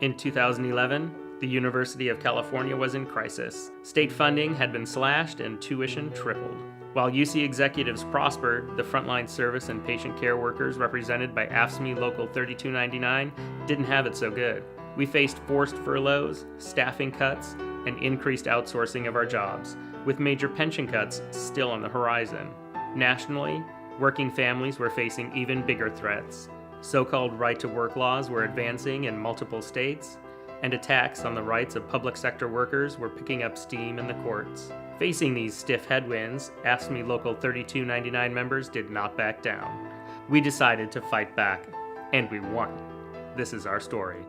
In 2011, the University of California was in crisis. State funding had been slashed and tuition tripled. While UC executives prospered, the frontline service and patient care workers represented by AFSCME Local 3299 didn't have it so good. We faced forced furloughs, staffing cuts, and increased outsourcing of our jobs, with major pension cuts still on the horizon. Nationally, working families were facing even bigger threats. So-called right-to-work laws were advancing in multiple states, and attacks on the rights of public sector workers were picking up steam in the courts. Facing these stiff headwinds, AFSCME Local 3299 members did not back down. We decided to fight back, and we won. This is our story.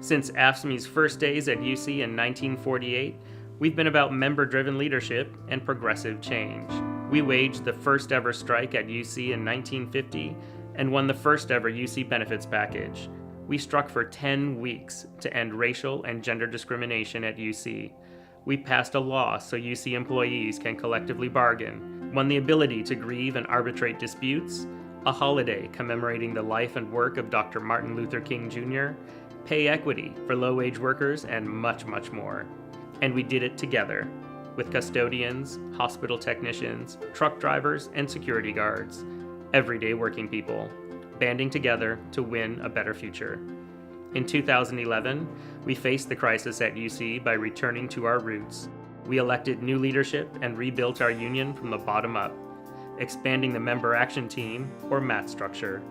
Since AFSCME's first days at UC in 1948, we've been about member-driven leadership and progressive change. We waged the first ever strike at UC in 1950 and won the first ever UC benefits package. We struck for 10 weeks to end racial and gender discrimination at UC. We passed a law so UC employees can collectively bargain, won the ability to grieve and arbitrate disputes, a holiday commemorating the life and work of Dr. Martin Luther King Jr., pay equity for low-wage workers, and much, much more. And we did it together, with custodians, hospital technicians, truck drivers, and security guards, everyday working people, banding together to win a better future. In 2011, we faced the crisis at UC by returning to our roots. We elected new leadership and rebuilt our union from the bottom up, expanding the member action team, or MAT structure.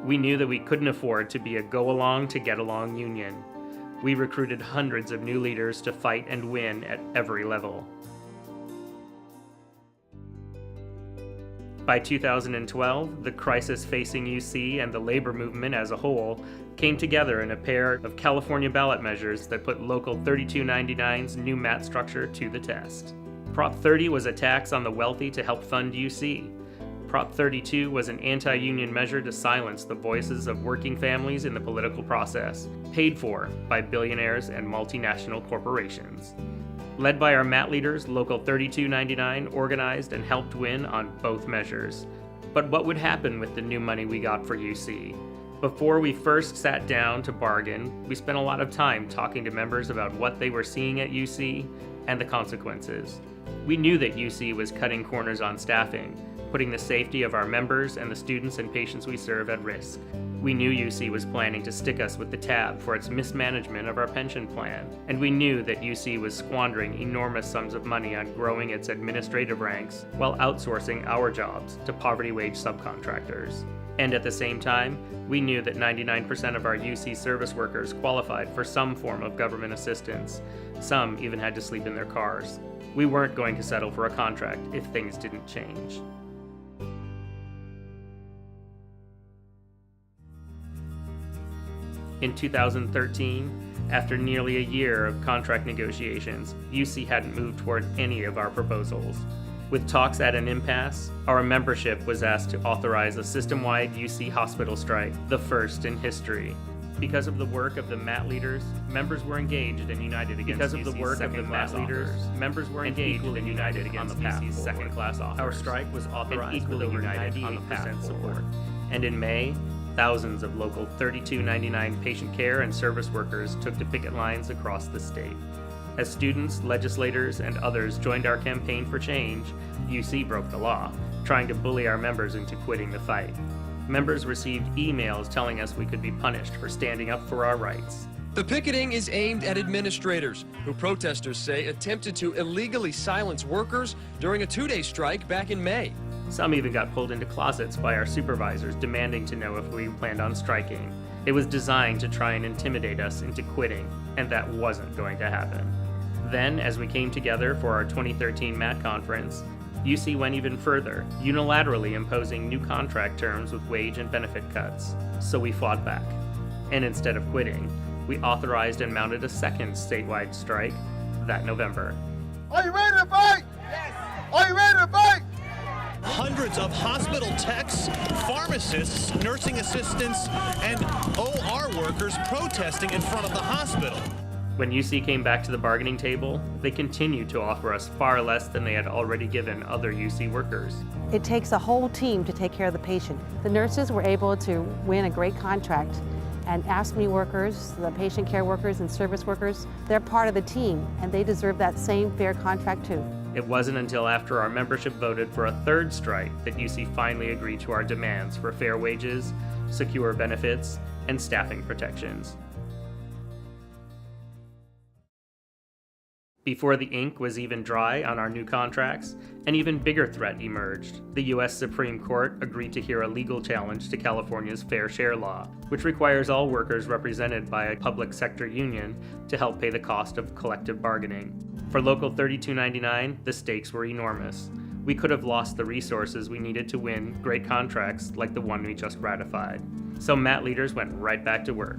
We knew that we couldn't afford to be a go-along to get-along union. We recruited hundreds of new leaders to fight and win at every level. By 2012, the crisis facing UC and the labor movement as a whole came together in a pair of California ballot measures that put Local 3299's new MAT structure to the test. Prop 30 was a tax on the wealthy to help fund UC. Prop 32 was an anti-union measure to silence the voices of working families in the political process, paid for by billionaires and multinational corporations. Led by our MAT leaders, Local 3299 organized and helped win on both measures. But what would happen with the new money we got for UC? Before we first sat down to bargain, we spent a lot of time talking to members about what they were seeing at UC and the consequences. We knew that UC was cutting corners on staffing, putting the safety of our members and the students and patients we serve at risk. We knew UC was planning to stick us with the tab for its mismanagement of our pension plan, and we knew that UC was squandering enormous sums of money on growing its administrative ranks while outsourcing our jobs to poverty wage subcontractors. And at the same time, we knew that 99% of our UC service workers qualified for some form of government assistance. Some even had to sleep in their cars. We weren't going to settle for a contract if things didn't change. In 2013, after nearly a year of contract negotiations, UC hadn't moved toward any of our proposals. With talks at an impasse, our membership was asked to authorize a system-wide UC hospital strike, the first in history. Because of the work of the MAT leaders, members were engaged and united against UC's second-class offers. Members were engaged and united against UC's second-class offers. Our strike was authorized with over 98% support. And in May, thousands of Local 3299 patient care and service workers took to picket lines across the state. As students, legislators, and others joined our campaign for change, UC broke the law, trying to bully our members into quitting the fight. Members received emails telling us we could be punished for standing up for our rights. The picketing is aimed at administrators, who protesters say attempted to illegally silence workers during a two-day strike back in May. Some even got pulled into closets by our supervisors demanding to know if we planned on striking. It was designed to try and intimidate us into quitting, and that wasn't going to happen. Then, as we came together for our 2013 MAT conference, UC went even further, unilaterally imposing new contract terms with wage and benefit cuts. So we fought back. And instead of quitting, we authorized and mounted a second statewide strike that November. Are you ready to fight? Yes! Are you ready to fight? Hundreds of hospital techs, pharmacists, nursing assistants, and OR workers protesting in front of the hospital. When UC came back to the bargaining table, they continued to offer us far less than they had already given other UC workers. It takes a whole team to take care of the patient. The nurses were able to win a great contract, and AFSCME workers, the patient care workers and service workers, they're part of the team, and they deserve that same fair contract too. It wasn't until after our membership voted for a third strike that UC finally agreed to our demands for fair wages, secure benefits, and staffing protections. Before the ink was even dry on our new contracts, an even bigger threat emerged. The U.S. Supreme Court agreed to hear a legal challenge to California's Fair Share Law, which requires all workers represented by a public sector union to help pay the cost of collective bargaining. For Local 3299, the stakes were enormous. We could have lost the resources we needed to win great contracts like the one we just ratified. So MAT leaders went right back to work,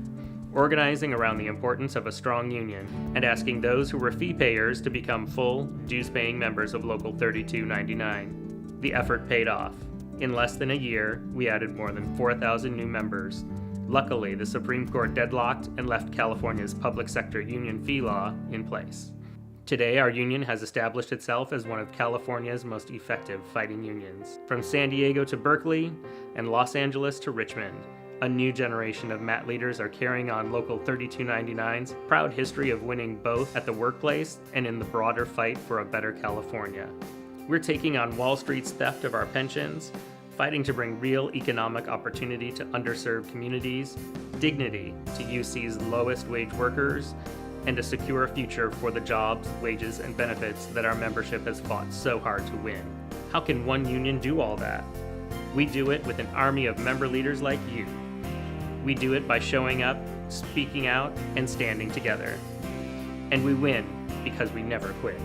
organizing around the importance of a strong union and asking those who were fee payers to become full, dues-paying members of Local 3299. The effort paid off. In less than a year, we added more than 4,000 new members. Luckily, the Supreme Court deadlocked and left California's public sector union fee law in place. Today, our union has established itself as one of California's most effective fighting unions. From San Diego to Berkeley and Los Angeles to Richmond, a new generation of MAT leaders are carrying on Local 3299's proud history of winning both at the workplace and in the broader fight for a better California. We're taking on Wall Street's theft of our pensions, fighting to bring real economic opportunity to underserved communities, dignity to UC's lowest wage workers, and a secure future for the jobs, wages, and benefits that our membership has fought so hard to win. How can one union do all that? We do it with an army of member leaders like you. We do it by showing up, speaking out, and standing together. And we win because we never quit.